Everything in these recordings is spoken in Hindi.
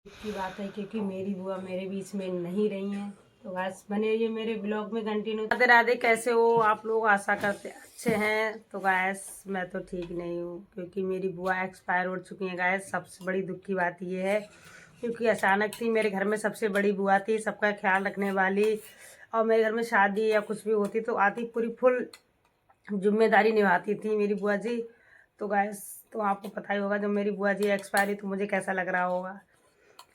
की बात है क्योंकि मेरी बुआ मेरे बीच में नहीं रही हैं। तो बस बने रहिए मेरे ब्लॉग में कंटिन्यू। राधे राधे, कैसे हो आप लोग? आशा करते अच्छे हैं। तो गैस मैं तो ठीक नहीं हूँ क्योंकि मेरी बुआ एक्सपायर हो चुकी हैं। गैस सबसे बड़ी दुख की बात ये है क्योंकि अचानक थी। मेरे घर में सबसे बड़ी बुआ थी, सबका ख्याल रखने वाली, और मेरे घर में शादी या कुछ भी होती तो आती, पूरी फुल जिम्मेदारी निभाती थी मेरी बुआ जी। तो गैस तो आपको पता ही होगा जब मेरी बुआ जी एक्सपायर हुई तो मुझे कैसा लग रहा होगा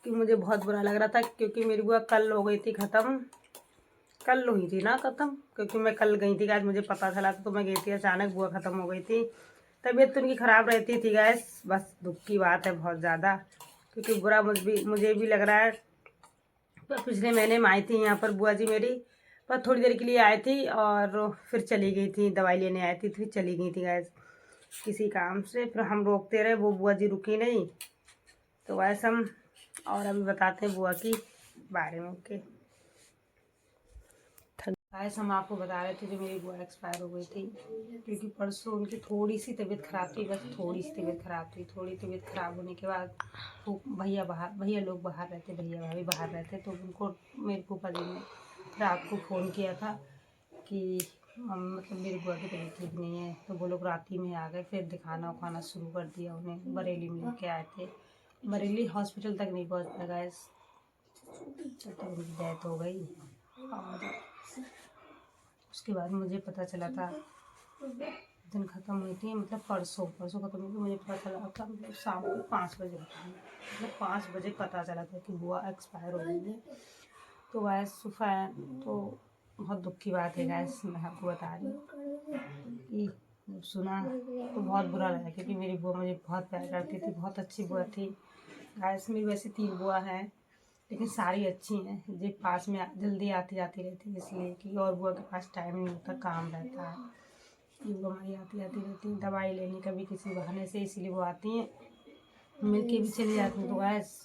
कि मुझे बहुत बुरा लग रहा था क्योंकि मेरी बुआ कल हो गई थी ख़त्म। कल हुई थी ना ख़त्म, क्योंकि मैं कल गई थी। आज मुझे पता चला तो मैं गई थी, अचानक बुआ ख़त्म हो गई थी। तबीयत तो उनकी ख़राब रहती थी गैस, बस दुख की बात है बहुत ज़्यादा क्योंकि बुरा मुझे भी लग रहा है। पर पिछले महीने में आई थी यहाँ पर बुआ जी मेरी, पर थोड़ी देर के लिए आई थी और फिर चली गई थी। दवाई लेने आई थी फिर चली गई थी गैस किसी काम से। फिर हम रोकते रहे, वो बुआ जी रुकी नहीं। तो वैसे हम और अभी बताते हैं बुआ की बारे में। ओके गाइस, हम आपको बता रहे थे जो मेरी बुआ एक्सपायर हो गई थी क्योंकि परसों उनकी थोड़ी सी तबीयत ख़राब थी, बस थोड़ी सी तबीयत ख़राब थी। थोड़ी तबीयत ख़राब होने के बाद भैया लोग बाहर रहते, भैया भाभी बाहर रहते, तो उनको मेरे फूफा जी ने रात को फ़ोन किया था कि मतलब मेरी बुआ की तबीयत ठीक नहीं है। तो वो लोग रात ही में आ गए, फिर दिखाना उखाना शुरू कर दिया। उन्हें बरेली में लेके आए थे, बरेली हॉस्पिटल तक नहीं पहुँच पाया गैस, तो उनकी डेथ हो गई। और उसके बाद मुझे पता चला था दिन ख़त्म हुई थी, मतलब परसों ख़त्म हुई थी। मुझे पता चला था मतलब शाम को 5 बजे, मतलब 5 बजे पता चला था कि बुआ एक्सपायर हो गई है। तो गैस सुबह तो बहुत दुख की बात है गैस, मैं आपको बता रही हूँ कि जब सुना तो बहुत बुरा लगा क्योंकि मेरी बुआ मुझे बहुत प्यार करती थी, बहुत अच्छी बुआ थी गैस। मेरी वैसे 3 बुआ हैं लेकिन सारी अच्छी हैं, जो पास में जल्दी आती जाती रहती है, इसलिए कि और बुआ के पास टाइम नहीं होता, काम रहता है। ये बुआ हमारी आती जाती रहती हैं दवाई लेने, कभी किसी बहाने से, इसीलिए वो आती हैं, मिल के भी चली जाती हैं। तो गैस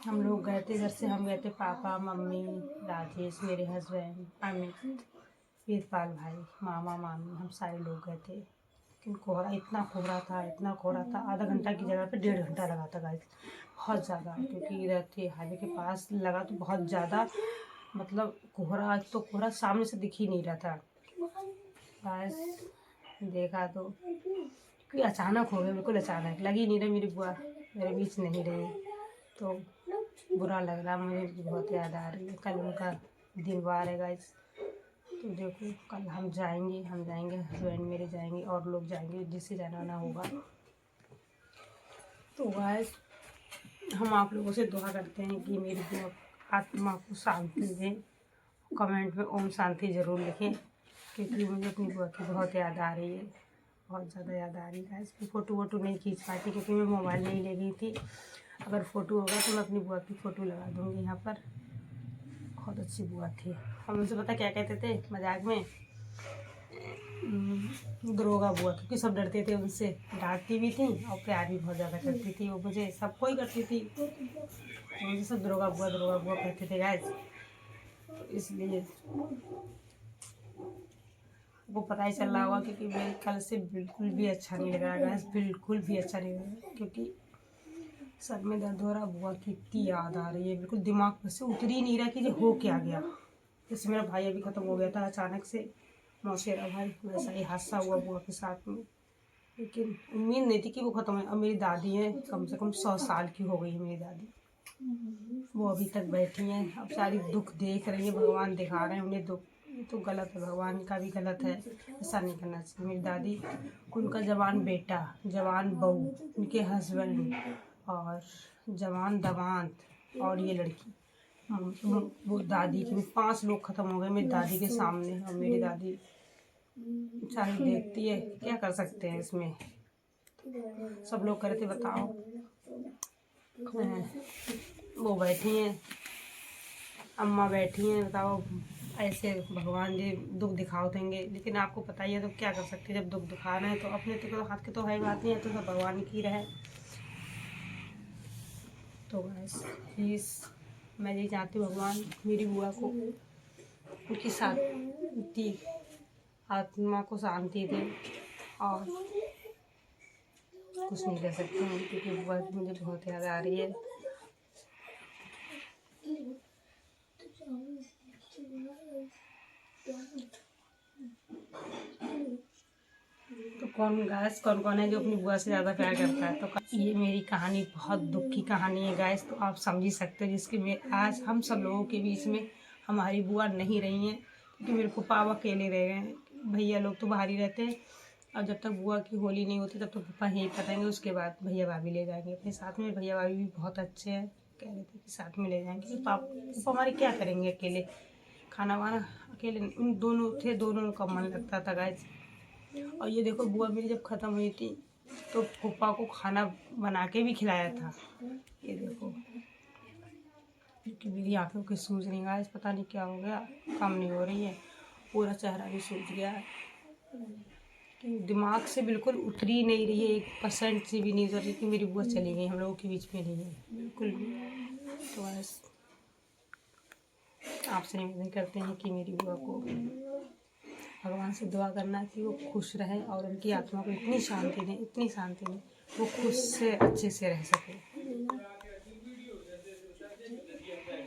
हम लोग गए थे घर से, हम गए थे पापा मम्मी राजेश, मेरे हस्बैंड, अमित, वीरपाल भाई, मामा मामी, हम सारे लोग गए थे। लेकिन कोहरा इतना कोहरा था, इतना कोहरा था, आधा घंटा की जगह पे 1.5 घंटा लगा था गाइस, बहुत ज़्यादा। क्योंकि इधर थे हाईवे के पास लगा तो बहुत ज़्यादा, मतलब कोहरा तो कोहरा सामने से दिख ही नहीं रहा था बस। देखा तो कि अचानक हो गया, बिल्कुल अचानक, लग ही नहीं रहा मेरी बुआ मेरे बीच नहीं रही। तो बुरा लग रहा, मुझे बहुत याद आ रही है। कल उनका दिन वार है गाइस, तो देखो कल हम जाएंगे हस्बैंड मेरे जाएंगे और लोग जाएंगे जिससे जाना आना होगा। तो गाइस हम आप लोगों से दुआ करते हैं कि मेरी बुआ आत्मा को शांति दें। कमेंट में ओम शांति ज़रूर लिखें क्योंकि मुझे अपनी बुआ की बहुत याद आ रही है, बहुत ज़्यादा याद आ रही है। इसकी फ़ोटो वोटो नहीं खींच पाती क्योंकि मैं मोबाइल नहीं ले गई थी। अगर फ़ोटो होगा तो मैं अपनी बुआ की फ़ोटो लगा दूँगी यहाँ पर। बहुत अच्छी बुआ थी। हम उनसे पता क्या कहते थे मजाक में, दरोगा बुआ, क्योंकि सब डरते थे उनसे, डांटती भी थी और प्यार भी बहुत ज़्यादा करती थी वो मुझे, सबको ही करती थी। तो मुझे सब दरोगा बुआ कहते थे गाइस। तो इसलिए वो पता ही चल रहा होगा क्योंकि मेरे कल से बिल्कुल भी अच्छा नहीं लग रहा गैस, बिल्कुल भी अच्छा नहीं लग रहा क्योंकि सर में दर्द हो रहा, बुआ की इतनी याद आ रही है, बिल्कुल दिमाग में से उतर ही नहीं रहा कि ये हो क्या गया। जैसे मेरा भाई अभी ख़त्म हो गया था अचानक से, मौसेरा भाई, वैसा ही हादसा हुआ बुआ के साथ में। लेकिन उम्मीद नहीं थी कि वो ख़त्म है। अब मेरी दादी है, कम से कम 100 साल की हो गई है मेरी दादी, वो अभी तक बैठी हैं। अब सारी दुख देख रही है, भगवान दिखा रहे हैं उन्हें दुख। ये तो गलत है, भगवान का भी गलत है, ऐसा नहीं करना चाहिए। मेरी दादी को उनका जवान बेटा, जवान बहू, उनके हस्बैंड और जवान दामाद और ये लड़की, वो दादी के 5 लोग ख़त्म हो गए मेरी दादी के सामने। और मेरी दादी सारी देखती है, क्या कर सकते हैं इसमें। सब लोग कह रहे थे बताओ, वो बैठी हैं, अम्मा बैठी हैं, बताओ ऐसे भगवान जी दुख दिखाओ देंगे। लेकिन आपको पता ही है तो क्या कर सकते हैं, जब दुख दिखाना है तो अपने तो हाथ के तो है बात नहीं है, तो सब भगवान की रहे। तो बस प्लीज़ मैं ये चाहती हूँ भगवान मेरी बुआ को उनकी शांति, आत्मा को शांति दे, और कुछ नहीं कर सकते हैं क्योंकि बुआ की मुझे बहुत याद आ रही है। तो कौन कौन है जो अपनी बुआ से ज़्यादा प्यार करता है। तो ये मेरी कहानी बहुत दुख की कहानी है गाइस, तो आप समझ ही सकते हो जिसके में आज हम सब लोगों के बीच में हमारी बुआ नहीं रही हैं, क्योंकि मेरे को पापा अकेले रह गए हैं। भैया लोग तो बाहर ही रहते हैं, और जब तक बुआ की होली नहीं होती तब तक पापा यहीं पर रहेंगे। उसके बाद भैया भाभी ले जाएंगे अपने साथ में। भैया भाभी भी बहुत अच्छे हैं, कह रहे थे कि साथ में ले जाएंगे। पापा हमारे क्या करेंगे अकेले, खाना वाना अकेले। उन दोनों थे, दोनों का मन लगता था गाइस। और ये देखो बुआ मेरी जब ख़त्म हुई थी तो फूफा को खाना बना के भी खिलाया था। ये देखो, क्योंकि मेरी आंखों की सूज नहीं गाइस, पता नहीं क्या हो गया, कम नहीं हो रही है, पूरा चेहरा भी सूज गया है, कि दिमाग से बिल्कुल उतरी नहीं रही है, 1% से भी नहीं उतर रही कि मेरी बुआ चली गई, हम लोगों के बीच में नहीं है बिल्कुल भी। तो बस आपसे निवेदन करते हैं कि मेरी बुआ को भगवान से दुआ करना कि वो खुश रहे और उनकी आत्मा को इतनी शांति दें, इतनी शांति दें, वो खुश से अच्छे से रह सके।